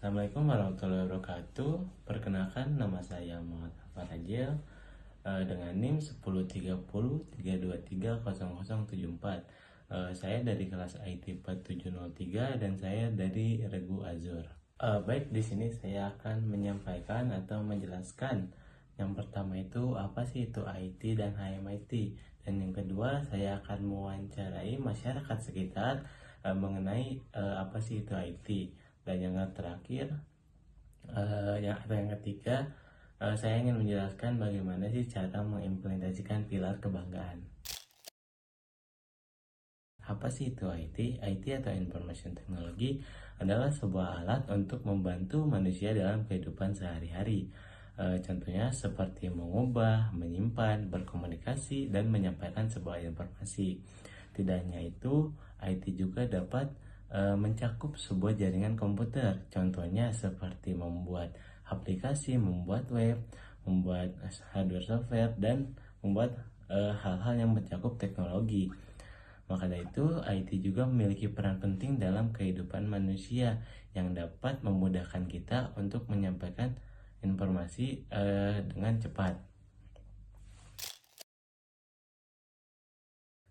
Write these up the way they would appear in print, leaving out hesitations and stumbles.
Assalamualaikum warahmatullahi wabarakatuh. Perkenalkan, nama saya Muhammad Farajil dengan NIM 103032300074. Saya dari kelas IT 4703 dan saya dari Regu Azur. Baik, di sini saya akan menyampaikan atau menjelaskan. Yang pertama itu apa sih itu IT dan HMIT, dan yang kedua saya akan mewawancarai masyarakat sekitar mengenai apa sih itu IT, dan yang terakhir yang ketiga saya ingin menjelaskan bagaimana sih cara mengimplementasikan pilar kebanggaan. Apa sih itu IT? IT atau Information Technology adalah sebuah alat untuk membantu manusia dalam kehidupan sehari-hari. Contohnya seperti mengubah, menyimpan, berkomunikasi, dan menyampaikan sebuah informasi. Tidak hanya itu, IT juga dapat mencakup sebuah jaringan komputer. Contohnya seperti membuat aplikasi, membuat web, membuat hardware software, dan membuat hal-hal yang mencakup teknologi. Maka dari itu, IT juga memiliki peran penting dalam kehidupan manusia yang dapat memudahkan kita untuk menyampaikan informasi dengan cepat.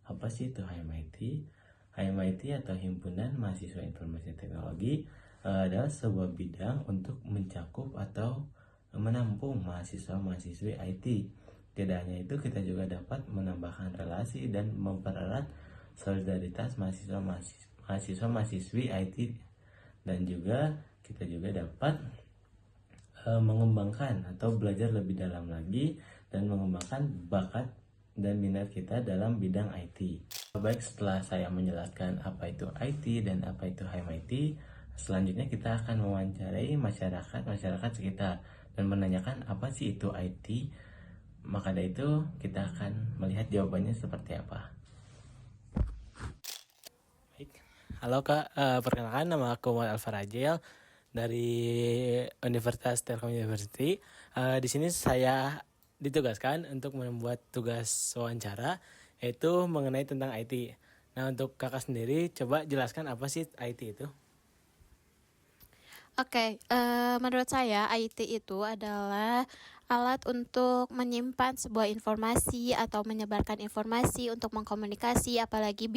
Apa sih itu HMIT? HMIT atau Himpunan Mahasiswa Informasi Teknologi adalah sebuah bidang untuk mencakup atau menampung mahasiswa-mahasiswi IT. Tidak hanya itu, kita juga dapat menambahkan relasi dan mempererat solidaritas mahasiswa-mahasiswi IT, dan juga kita juga dapat mengembangkan atau belajar lebih dalam lagi dan mengembangkan bakat dan minat kita dalam bidang IT. Baik, setelah saya menjelaskan apa itu IT dan apa itu HMIT, selanjutnya kita akan mewawancarai masyarakat sekitar dan menanyakan apa sih itu IT. Maka dari itu kita akan melihat jawabannya seperti apa. Baik. Halo Kak, perkenalkan nama aku Muhammad Alfarajil dari Universitas Telkom University. Di sini saya ditugaskan untuk membuat tugas wawancara, yaitu mengenai tentang IT. Nah, untuk kakak sendiri, coba jelaskan apa sih IT itu? Oke, menurut saya IT itu adalah alat untuk menyimpan sebuah informasi atau menyebarkan informasi untuk mengkomunikasi, apalagi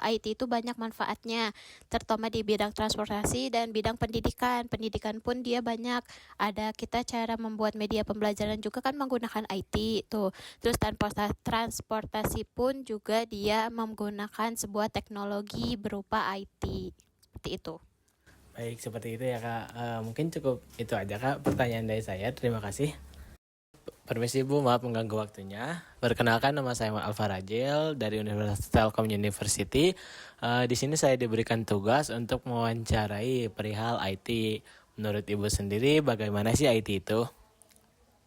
IT itu banyak manfaatnya, terutama di bidang transportasi dan bidang pendidikan. Pendidikan pun dia banyak, ada kita cara membuat media pembelajaran juga kan menggunakan IT tuh. Terus transportasi pun juga dia menggunakan sebuah teknologi berupa IT. Seperti itu. Baik, seperti itu ya Kak. Mungkin cukup itu aja Kak pertanyaan dari saya. Terima kasih. Permisi Bu, maaf mengganggu waktunya. Perkenalkan, nama saya Alfarajil dari Universitas Telkom University. Di sini saya diberikan tugas untuk mewawancarai perihal IT. Menurut Ibu sendiri, bagaimana sih IT itu?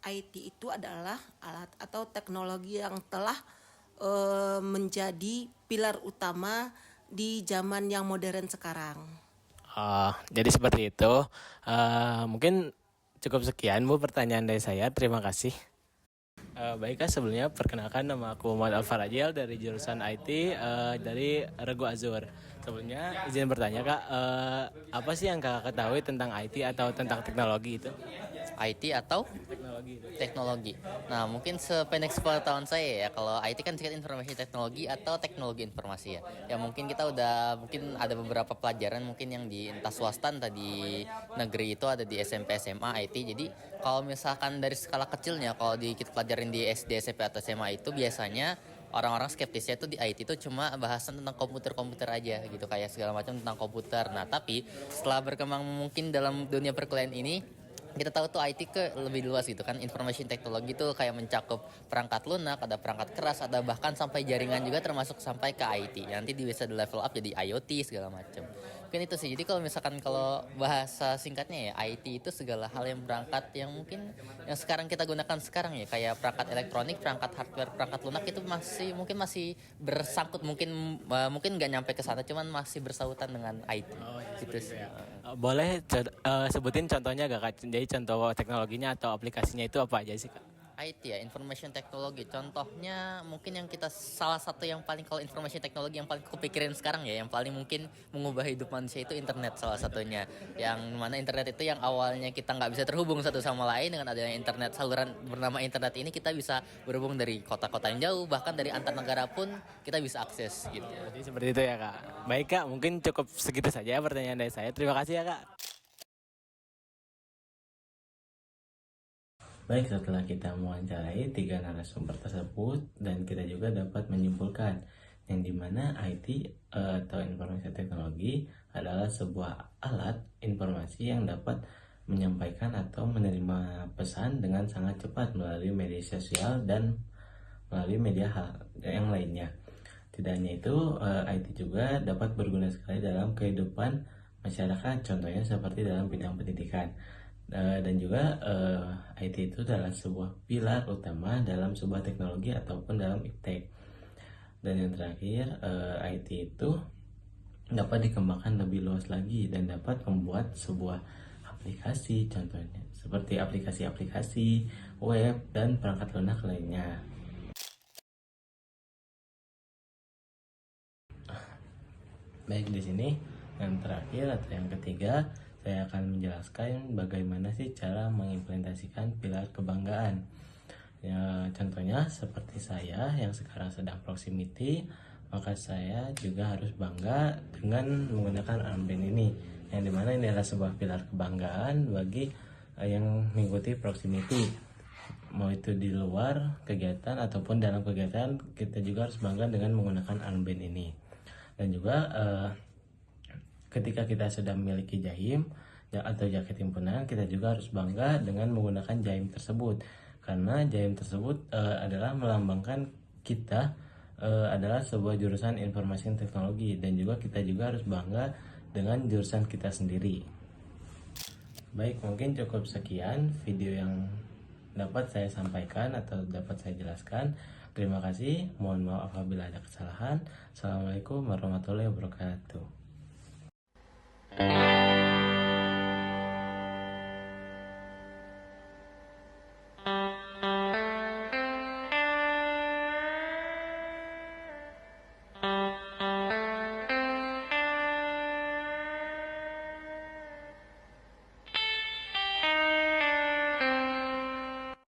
IT itu adalah alat atau teknologi yang telah menjadi pilar utama di zaman yang modern sekarang. Jadi seperti itu. Mungkin cukup sekian Bu pertanyaan dari saya. Terima kasih. Baik Kak, sebelumnya perkenalkan, nama aku Muhammad Alfarajil dari jurusan IT dari Regu Azur. Sebelumnya izin bertanya Kak, apa sih yang Kakak ketahui tentang IT atau tentang teknologi itu? IT atau Teknologi itu. teknologi. Nah, mungkin sependek sepengetahuan saya ya, kalau IT kan singkat informasi teknologi atau teknologi informasi ya. Ya mungkin kita mungkin ada beberapa pelajaran mungkin yang di entah swasta entah di negeri itu ada di SMP SMA IT. Jadi kalau misalkan dari skala kecilnya, kalau kita pelajarin di SD SMP atau SMA itu biasanya orang-orang skeptisnya itu di IT itu cuma bahasan tentang komputer-komputer aja gitu, kayak segala macam tentang komputer. Nah, tapi setelah berkembang mungkin dalam dunia perkuliahan ini kita tahu tuh IT ke lebih luas gitu kan. Information technology tuh kayak mencakup perangkat lunak, ada perangkat keras, ada bahkan sampai jaringan juga termasuk sampai ke IT. Nanti bisa di level up jadi IoT segala macam. Mungkin itu sih. Jadi kalau bahasa singkatnya ya IT itu segala hal yang berangkat yang mungkin yang sekarang kita gunakan sekarang ya, kayak perangkat elektronik, perangkat hardware, perangkat lunak itu masih bersangkut, mungkin nggak nyampe ke sana, cuman masih bersautan dengan IT. Gitu sih. Boleh sebutin contohnya gak Kak? Jadi contoh teknologinya atau aplikasinya itu apa aja sih Kak? IT ya, information technology. Contohnya mungkin yang kita salah satu yang paling, kalau information technology yang paling kepikirin sekarang ya, yang paling mungkin mengubah hidup manusia itu internet salah satunya. Yang mana internet itu yang awalnya kita nggak bisa terhubung satu sama lain, dengan adanya internet, saluran bernama internet ini kita bisa berhubung dari kota-kota yang jauh, bahkan dari antar negara pun kita bisa akses gitu. Jadi seperti itu ya Kak. Baik Kak, mungkin cukup segitu saja pertanyaan dari saya. Terima kasih ya Kak. Baik, setelah kita mewawancarai 3 narasumber tersebut dan kita juga dapat menyimpulkan yang dimana IT atau informasi teknologi adalah sebuah alat informasi yang dapat menyampaikan atau menerima pesan dengan sangat cepat melalui media sosial dan melalui media hal yang lainnya. Tidak hanya itu, IT juga dapat berguna sekali dalam kehidupan masyarakat, contohnya seperti dalam bidang pendidikan. Dan juga IT itu adalah sebuah pilar utama dalam sebuah teknologi ataupun dalam iptek. Dan yang terakhir, IT itu dapat dikembangkan lebih luas lagi dan dapat membuat sebuah aplikasi, contohnya seperti aplikasi-aplikasi web dan perangkat lunak lainnya. Baik, di sini yang terakhir atau yang ketiga, saya akan menjelaskan bagaimana sih cara mengimplementasikan pilar kebanggaan. Ya, contohnya seperti saya yang sekarang sedang proximity, maka saya juga harus bangga dengan menggunakan armband ini, yang dimana ini adalah sebuah pilar kebanggaan bagi yang mengikuti proximity. Mau itu di luar kegiatan ataupun dalam kegiatan, kita juga harus bangga dengan menggunakan armband ini. Dan juga ketika kita sudah memiliki jahim atau jaket himpunan, kita juga harus bangga dengan menggunakan jahim tersebut, karena jahim tersebut adalah melambangkan kita adalah sebuah jurusan informasi teknologi, dan juga kita juga harus bangga dengan jurusan kita sendiri. Baik, mungkin cukup sekian video yang dapat saya sampaikan atau dapat saya jelaskan. Terima kasih, mohon maaf apabila ada kesalahan. Assalamualaikum warahmatullahi wabarakatuh.